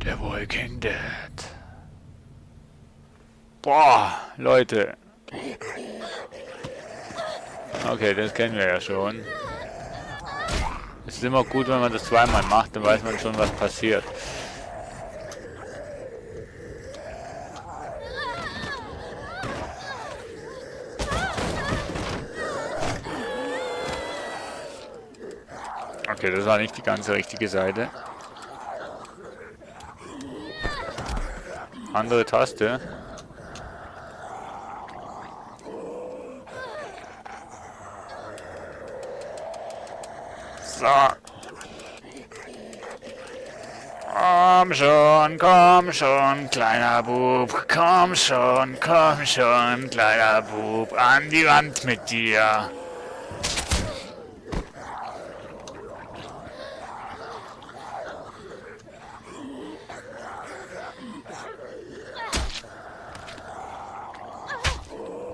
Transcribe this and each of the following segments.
The Walking Dead. Boah, Leute. Okay, das kennen wir ja schon. Es ist immer gut, wenn man das zweimal macht, dann weiß man schon, was passiert. Okay, das war nicht die ganze richtige Seite. Andere Taste. So. Komm schon, kleiner Bub. Komm schon, kleiner Bub. An die Wand mit dir.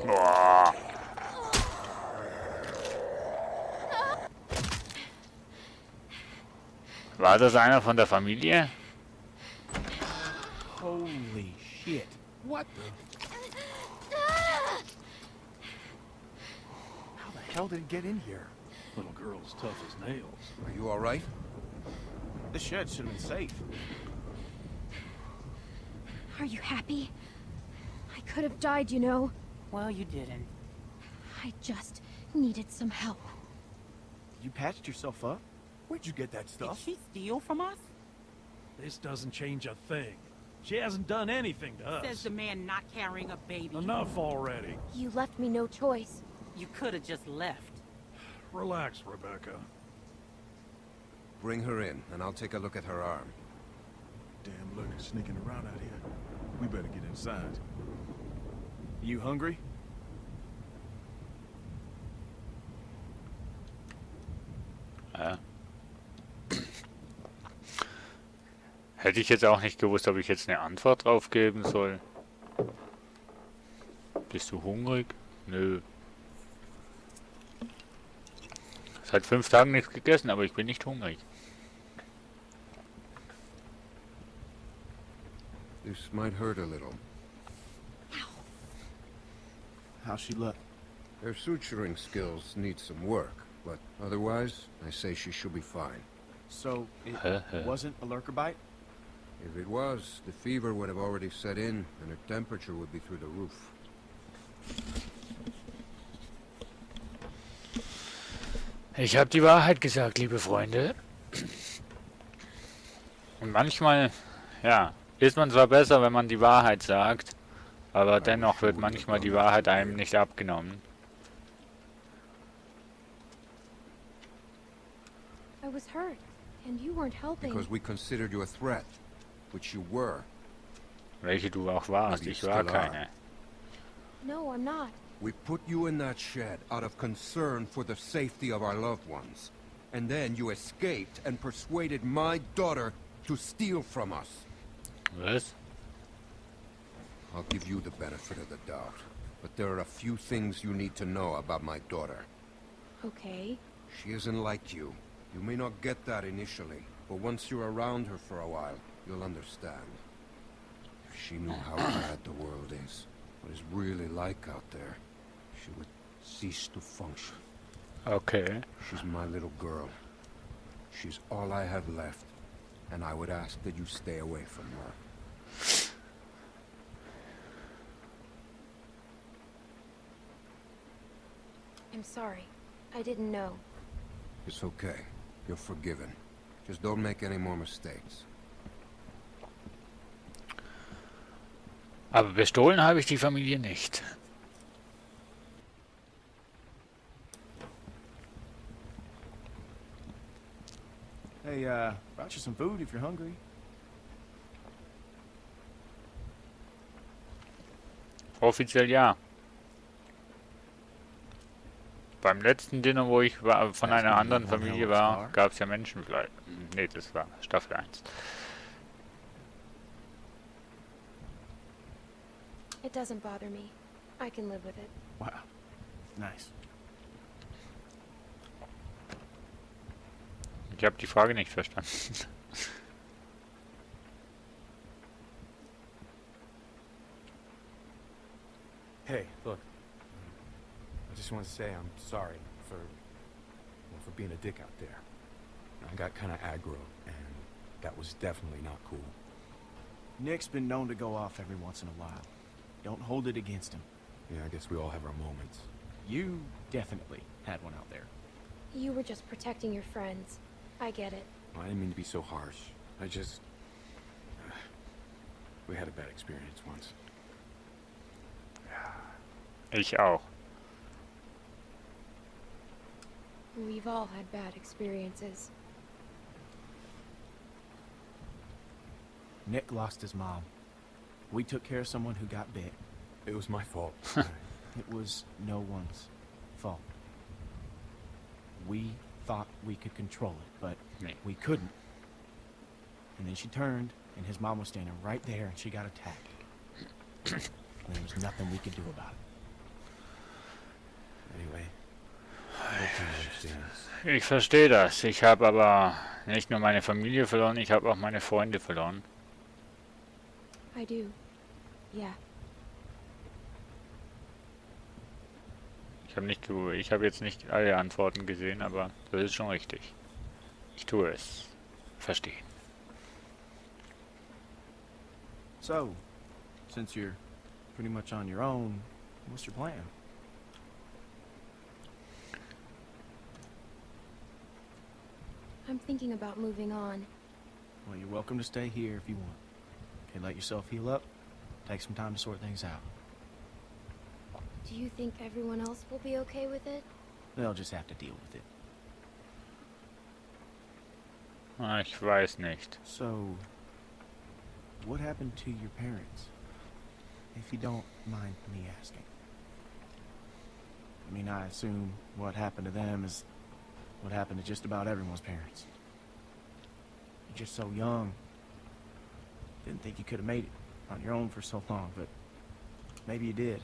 Boah. War das einer von der Familie? Holy shit. What the? How the hell did it get in here? Little girl's tough as nails. Are you alright? This shed should have been safe. Are you happy? I could have died, you know. Well, you didn't. I just needed some help. You patched yourself up? Where'd you get that Did stuff? she steal from us? This doesn't change a thing. She hasn't done anything to us. Says the man not carrying a baby. Enough already. You left me no choice. You could have just left. Relax, Rebecca. Bring her in, and I'll take a look at her arm. Damn lurkers sneaking around out here. We better get inside. You hungry? Hätte ich jetzt auch nicht gewusst, ob ich jetzt eine Antwort drauf geben soll. Bist du hungrig? Nö. Seit 5 Tagen nichts gegessen, aber ich bin nicht hungrig. This might hurt a little. How's she look? Her suturing skills need some work, but otherwise, I say she should be fine. So, it wasn't a lurker bite? If it was, the fever would have already set in, and her temperature would be through the roof. Ich habe die Wahrheit gesagt, liebe Freunde. Und manchmal, ja, ist man zwar besser, wenn man die Wahrheit sagt, aber dennoch wird manchmal die Wahrheit einem nicht abgenommen. I was hurt, and you weren't helping. Because we considered you a threat, which you were. Welche du auch warst, ich war keine. No, I'm not. We put you in that shed out of concern for the safety of our loved ones. And then you escaped and persuaded my daughter to steal from us. Was? I'll give you the benefit of the doubt, but there are a few things you need to know about my daughter. Okay. She isn't like you. You may not get that initially, but once you're around her for a while, you'll understand. If she knew how bad the world is, what it's really like out there, she would cease to function. Okay. She's my little girl. She's all I have left, and I would ask that you stay away from her. I'm sorry. I didn't know. It's okay. You're forgiven. Just don't make any more mistakes. Aber bestohlen habe ich die Familie nicht. Hey, brought you some food if you're hungry. Offiziell ja. Beim letzten Dinner, wo ich war, von einer anderen Familie war, gab es ja Menschenfleisch. Nee, das war Staffel 1. It doesn't bother me. I can live with it. Wow. Nice. Ich habe die Frage nicht verstanden. Hey, look. I just want to say I'm sorry for being a dick out there. I got kind of aggro, and that was definitely not cool. Nick's been known to go off every once in a while. Don't hold it against him. Yeah, I guess we all have our moments. You definitely had one out there. You were just protecting your friends. I get it. I didn't mean to be so harsh. I just... we had a bad experience once. Ich auch. We've all had bad experiences. Nick lost his mom. We took care of someone who got bit. It was my fault. It was no one's fault. We thought we could control it, but Nee. we couldn't. And then she turned, and his mom was standing right there, and she got attacked. And there was nothing we could do about it. Anyway, I hope you understand. Ich verstehe das. Ich habe aber nicht nur meine Familie verloren, ich habe auch meine Freunde verloren. I do. Yeah. Ich habe jetzt nicht alle Antworten gesehen, aber das ist schon richtig. Ich tue es. Verstehen. So, since you're pretty much on your own, what's your plan? I'm thinking about moving on. Well, you're welcome to stay here if you want. Okay, let yourself heal up. Take some time to sort things out. Do you think everyone else will be okay with it? They'll just have to deal with it. Ich weiß nicht. So, what happened to your parents? If you don't mind me asking. I mean, I assume what happened to them is what happened to just about everyone's parents. You're just so young. Didn't think you could have made it on your own for so long, but maybe you did.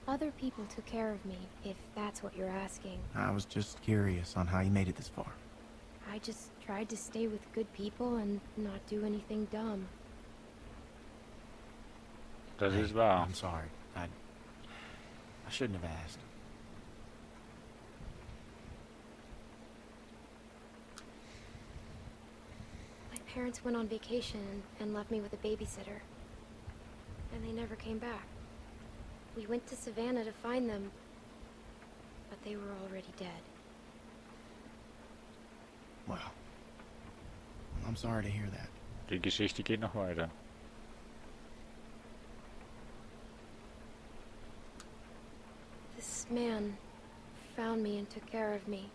Other people took care of me, if that's what you're asking. I was just curious on how you made it this far. I just tried to stay with good people and not do anything dumb. Das Hey, ist wahr. I'm sorry. I shouldn't have asked. My parents went on vacation and left me with a babysitter. And they never came back. We went to Savannah to find them, but they were already dead. Wow. I'm sorry to hear that. Die Geschichte geht noch weiter. This man found me and took care of me.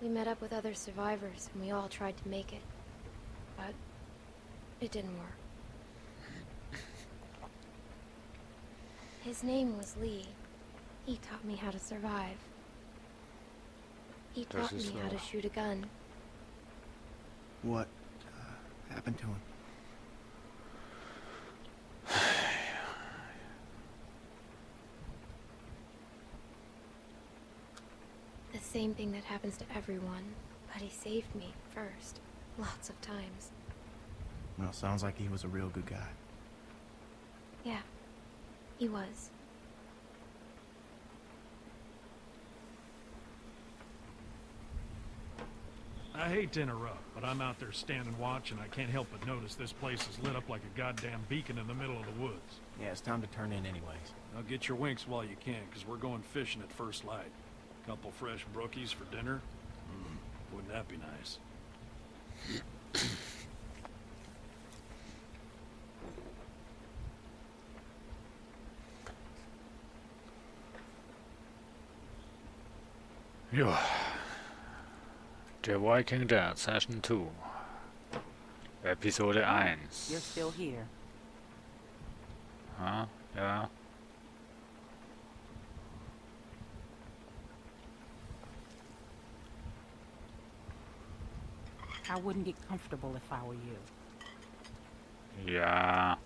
We met up with other survivors and we all tried to make it. But it didn't work. His name was Lee. He taught me how to survive. He Das taught me ist how to wahr. shoot a gun. What happened to him? The same thing that happens to everyone, but he saved me first, lots of times. Well, sounds like he was a real good guy. Yeah, he was. I hate to interrupt, but I'm out there standing watch and I can't help but notice this place is lit up like a goddamn beacon in the middle of the woods. Yeah, it's time to turn in anyways. Now get your winks while you can, because we're going fishing at first light. Couple fresh brookies for dinner? Wouldn't that be nice? Ja. The Walking Dead Session 2. Episode 1. You're still here. Ja, ja. I wouldn't get comfortable if I were you. Ja.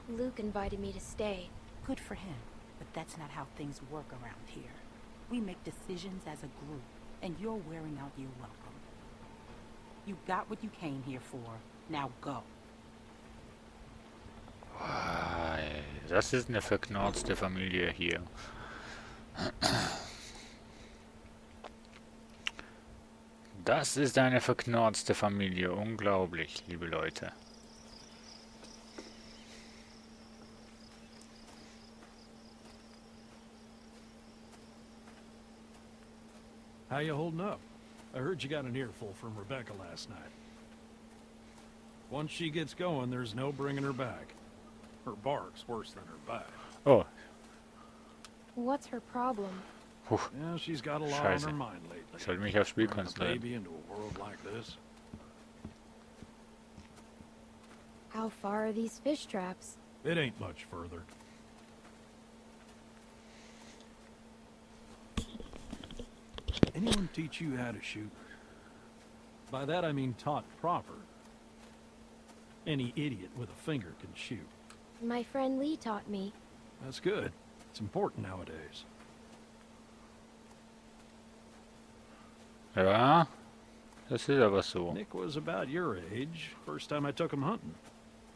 Luke invited me to stay. Good for him, but that's not how things work around here. We make decisions as a group, and you're wearing out your welcome. You got what you came here for. Now go. Das ist eine verknarzte Familie hier. Das ist eine verknarzte Familie. Unglaublich, liebe Leute. How you holding up? I heard you got an earful from Rebecca last night. Once she gets going, there's no bringing her back. Her bark's worse than her bite. Oh, What's her problem? Yeah, she's got a lot Scheiße. on her mind lately. ich sollte mich aufs Spiel Bringing a konzentrieren. baby into a world like this. How far are these fish traps? It ain't much further. Anyone teach you how to shoot? By that I mean taught proper. Any idiot with a finger can shoot. My friend Lee taught me. That's good. It's important nowadays. Ja, das ist aber so. Nick was about your age, first time I took him hunting.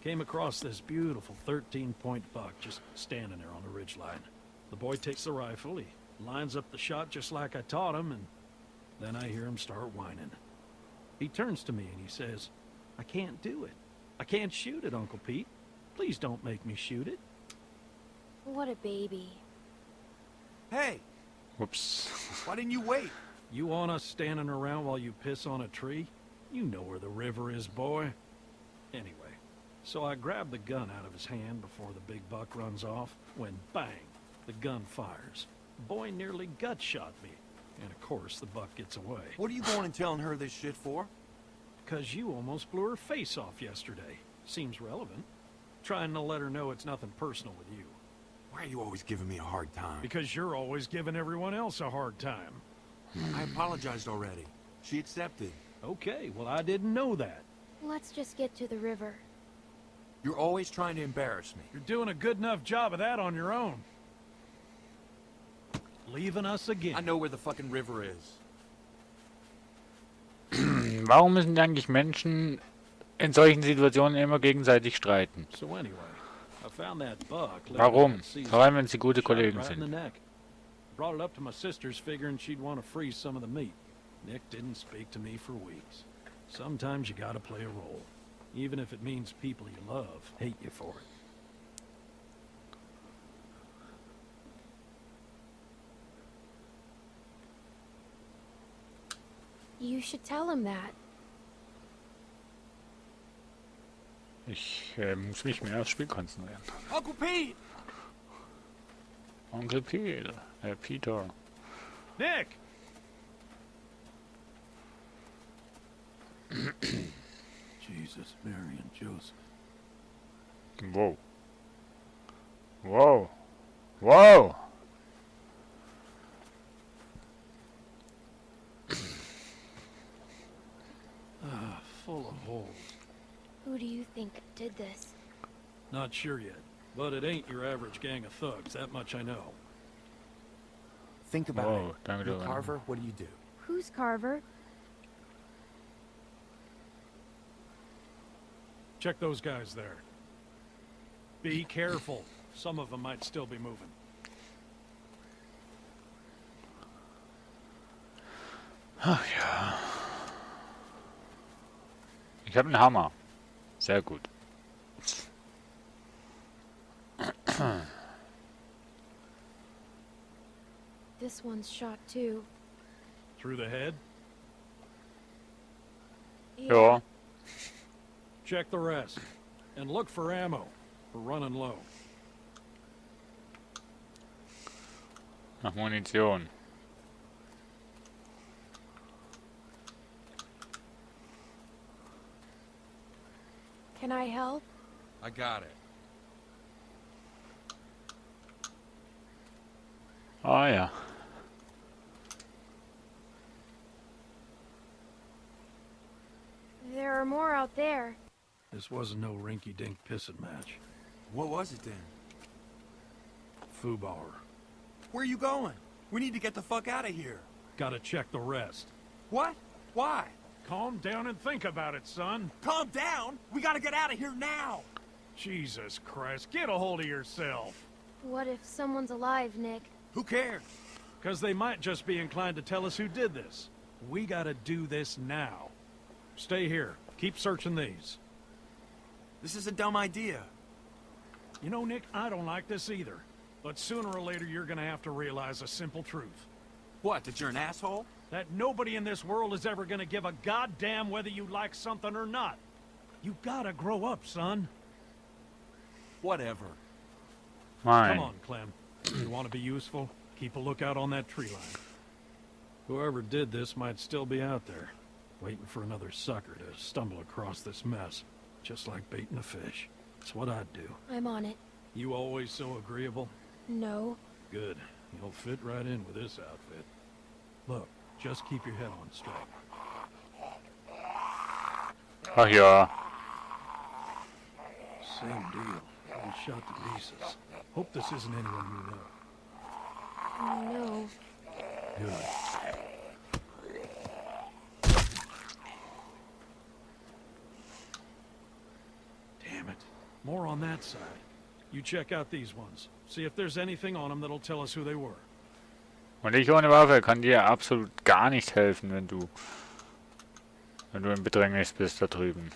Came across this beautiful 13-point buck just standing there on the ridgeline. The boy takes the rifle, he lines up the shot just like I taught him, and then I hear him start whining. He turns to me and he says, "I can't do it. I can't shoot it, Uncle Pete. Please don't make me shoot it." What a baby. Hey, Ups. why didn't you wait? You want us standing around while you piss on a tree? You know where the river is, boy. Anyway, so I grabbed the gun out of his hand before the big buck runs off, when bang, the gun fires. Boy nearly gut shot me, and of course the buck gets away. What are you going and telling her this shit for? 'Cause you almost blew her face off yesterday. Seems relevant. Trying to let her know it's nothing personal with you. Why are you always giving me a hard time? Because you're always giving everyone else a hard time. I apologized already. She accepted. Okay, well I didn't know that. Let's just get to the river. You're always trying to embarrass me. You're doing a good enough job of that on your own. Leaving us again. I know where the fucking river is. Warum müssen eigentlich Menschen in solchen Situationen immer gegenseitig streiten? So anyway, I found that buck. Warum? Vor allem, wenn sie gute Kollegen right in the sind. neck. Brought it up to my sister's figuring she'd want to freeze some of the meat. Nick didn't speak to me for weeks. Sometimes you gotta play a role. Even if it means people you love hate you for it. You should tell him that. Ich muss mich mehr aufs Spiel konzentrieren. Uncle Pete! Onkel Peter. Nick! Jesus, Mary, and Joseph. Wow. Wow. Wow. Full of holes. Who do you think did this? Not sure yet, but it ain't your average gang of thugs, that much I know. Think about Whoa, it. danke You're dir. Carver, what do? Who's Carver? Check those guys there. Be careful. Some of them might still be moving. Ach ja. Ich habe einen Hammer. Sehr gut. This one's shot too. Through the head? Ja. Check the rest. And look for ammo. We're running low. Nach Munition. Can I help? I got it. Ah ja. There are more out there. This wasn't no rinky-dink pissing match. What was it then? Foobar. Where are you going? We need to get the fuck out of here. Gotta check the rest. What? Why? Calm down and think about it, son. Calm down. We gotta get out of here now. Jesus Christ, get a hold of yourself. What if someone's alive, Nick? Who cares? Because they might just be inclined to tell us who did this. We gotta do this now. Stay here. Keep searching these. This is a dumb idea. You know, Nick, I don't like this either. But sooner or later, you're gonna have to realize a simple truth. What, that you're an asshole? That nobody in this world is ever gonna give a goddamn whether you like something or not. You gotta grow up, son. Whatever. Mine. Come on, Clem. You want to be useful? Keep a lookout on that tree line. Whoever did this might still be out there, waiting for another sucker to stumble across this mess. Just like baiting a fish. It's what I'd do. I'm on it. You always so agreeable? No. Good. You'll fit right in with this outfit. Look, just keep your head on straight. Ach ja. Same deal. All shot to pieces. Hope this isn't anyone you know. No. Good. Damn it. More on that side. You check out these ones. See if there's anything on them that'll tell us who they were. Und ich ohne Waffe kann dir absolut gar nicht helfen, wenn du in Bedrängnis bist da drüben.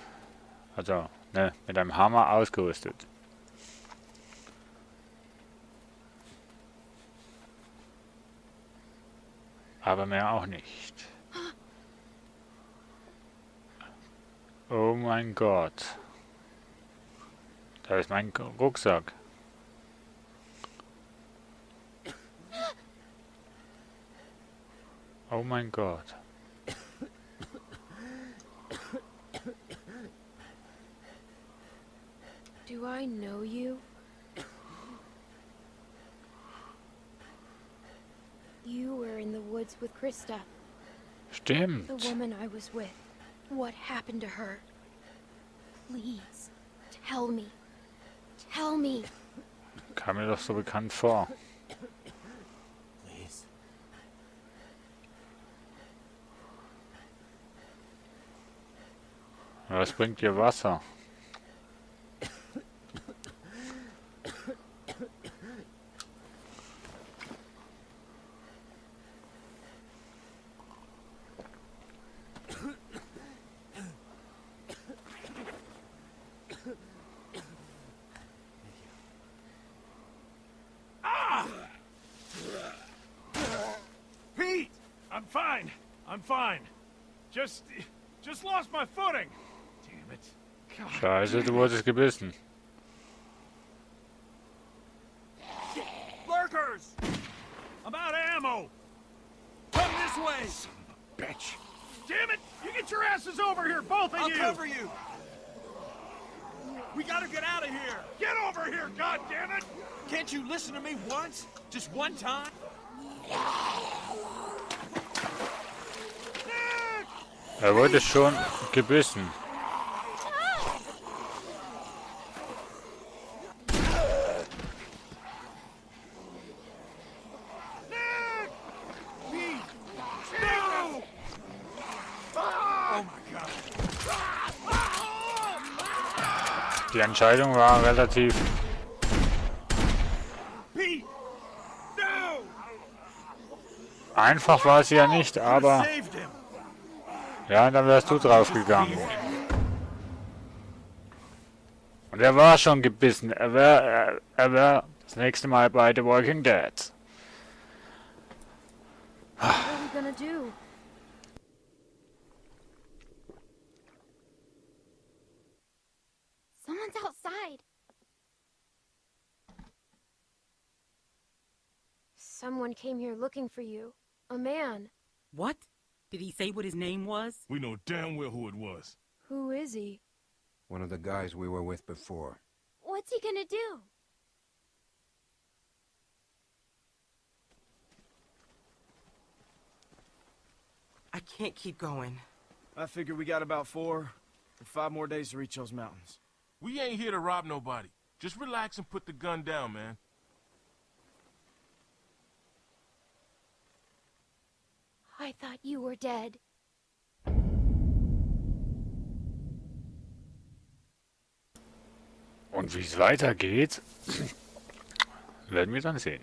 Also, ne, mit einem Hammer ausgerüstet. Aber mehr auch nicht. Oh mein Gott. Da ist mein Rucksack. Oh mein Gott. Do I know you? You were in the woods with Krista, Stimmt. the woman I was with. What happened to her? Please, tell me. Tell me. Kam mir doch so bekannt vor. Please. Was bringt dir Wasser? Pete! I'm fine. I'm fine. Just lost my footing. Damn it. God. Scheiße, du wurdest gebissen. Lurkers! I'm out of ammo. Come this way! Bitch. Damn it! You get your asses over here, both of I'll you! cover you! We gotta get out of here! Get over here, goddammit! Can't you listen to me once? Just one time? Er wurde schon gebissen. Die Entscheidung war relativ Pete! No! einfach, war sie ja nicht, aber Saved him! ja, dann wärst du draufgegangen. Und er war schon gebissen. Er wär das nächste Mal bei The Walking Dead. What are we gonna do? Someone's outside. Someone came here looking for you. A man. What? Did he say what his name was? We know damn well who it was. Who is he? One of the guys we were with before. What's he gonna do? I can't keep going. I figure we got about 4 or 5 more days to reach those mountains. We ain't here to rob nobody. Just relax and put the gun down, man. I thought you were dead. Und wie es weitergeht, werden wir dann sehen.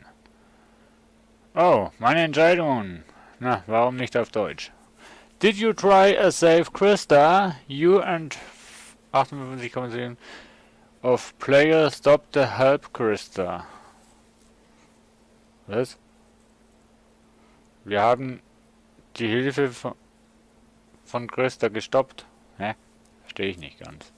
Oh, meine Entscheidung. Na, warum nicht auf Deutsch? Did you try a save Krista? You and 58,7 of players stopped the help Krista. Was? Wir haben die Hilfe von Krista gestoppt. Hä? Verstehe ich nicht ganz.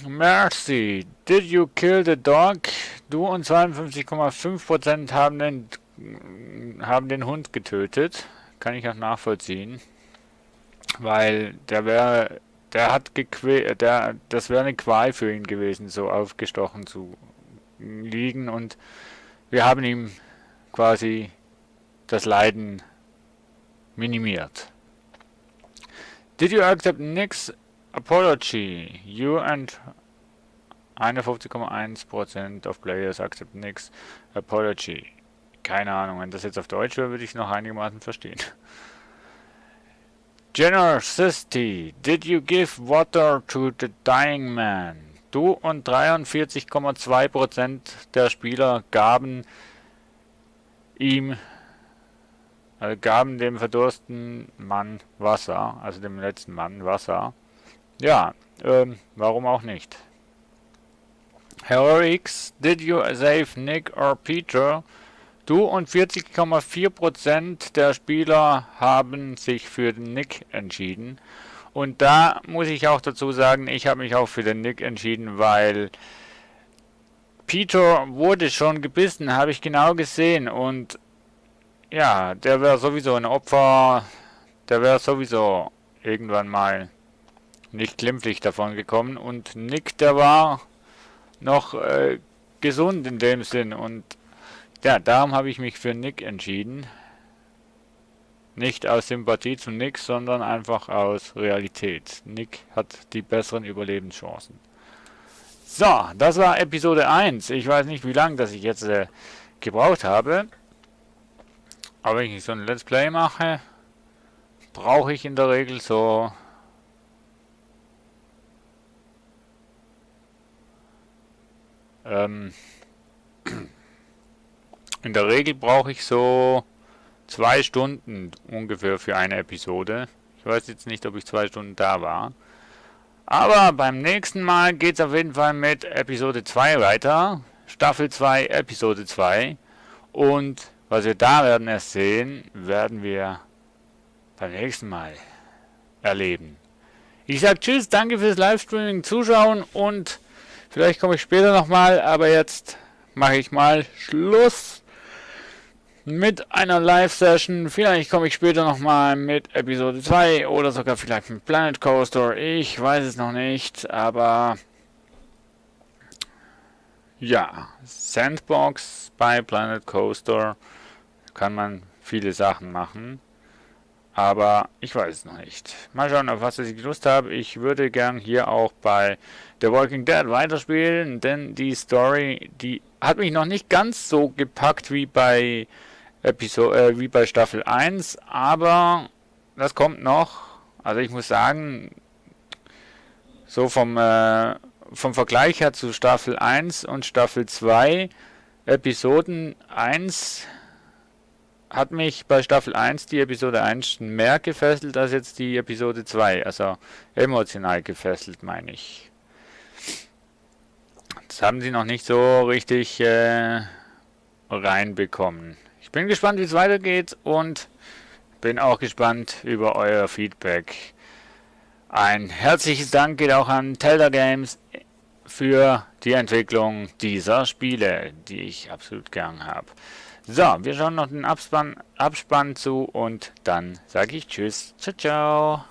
Mercy, did you kill the dog? Du und 52,5% haben den Hund getötet. Kann ich auch nachvollziehen. Weil das wäre eine Qual für ihn gewesen, so aufgestochen zu liegen, und wir haben ihm quasi das Leiden minimiert. Did you accept Nick's apology? You and 51,1% of players accept Nick's apology. Keine Ahnung, wenn das jetzt auf Deutsch wäre, würde ich es noch einigermaßen verstehen. Generosity. Did you give water to the dying man? Du und 43,2% der Spieler gaben dem verdursten Mann Wasser, also dem letzten Mann Wasser. Ja, warum auch nicht? Heroics, did you save Nick or Peter? Du und 40,4% der Spieler haben sich für den Nick entschieden. Und da muss ich auch dazu sagen, ich habe mich auch für den Nick entschieden, weil Peter wurde schon gebissen, habe ich genau gesehen. Und ja, der wäre sowieso ein Opfer, der wäre sowieso irgendwann mal nicht glimpflich davon gekommen. Und Nick, der war noch gesund in dem Sinn. Und ja, darum habe ich mich für Nick entschieden. Nicht aus Sympathie zu Nick, sondern einfach aus Realität. Nick hat die besseren Überlebenschancen. So, das war Episode 1. Ich weiß nicht, wie lange das ich jetzt gebraucht habe. Aber wenn ich so ein Let's Play mache, brauche ich in der Regel so in der Regel brauche ich so 2 Stunden ungefähr für eine Episode. Ich weiß jetzt nicht, ob ich 2 Stunden da war. Aber beim nächsten Mal geht es auf jeden Fall mit Episode 2 weiter. Staffel 2, Episode 2. Und was wir da werden erst sehen, werden wir beim nächsten Mal erleben. Ich sage Tschüss, danke fürs Livestreaming, Zuschauen, und vielleicht komme ich später nochmal, aber jetzt mache ich mal Schluss mit einer Live-Session. Vielleicht komme ich später nochmal mit Episode 2 oder sogar vielleicht mit Planet Coaster. Ich weiß es noch nicht, aber ja, Sandbox bei Planet Coaster kann man viele Sachen machen, aber ich weiß es noch nicht. Mal schauen, auf was ich Lust habe. Ich würde gern hier auch bei The Walking Dead weiterspielen, denn die Story, die hat mich noch nicht ganz so gepackt wie bei Staffel 1, aber das kommt noch. Also ich muss sagen, so vom Vergleich her zu Staffel 1 und Staffel 2, Episoden 1 hat mich bei Staffel 1 die Episode 1 mehr gefesselt als jetzt die Episode 2, also emotional gefesselt, meine ich. Das haben sie noch nicht so richtig reinbekommen. Ich bin gespannt, wie es weitergeht, und bin auch gespannt über euer Feedback. Ein herzliches Dank geht auch an Telda Games für die Entwicklung dieser Spiele, die ich absolut gern habe. So, wir schauen noch den Abspann zu, und dann sage ich Tschüss. Ciao, ciao.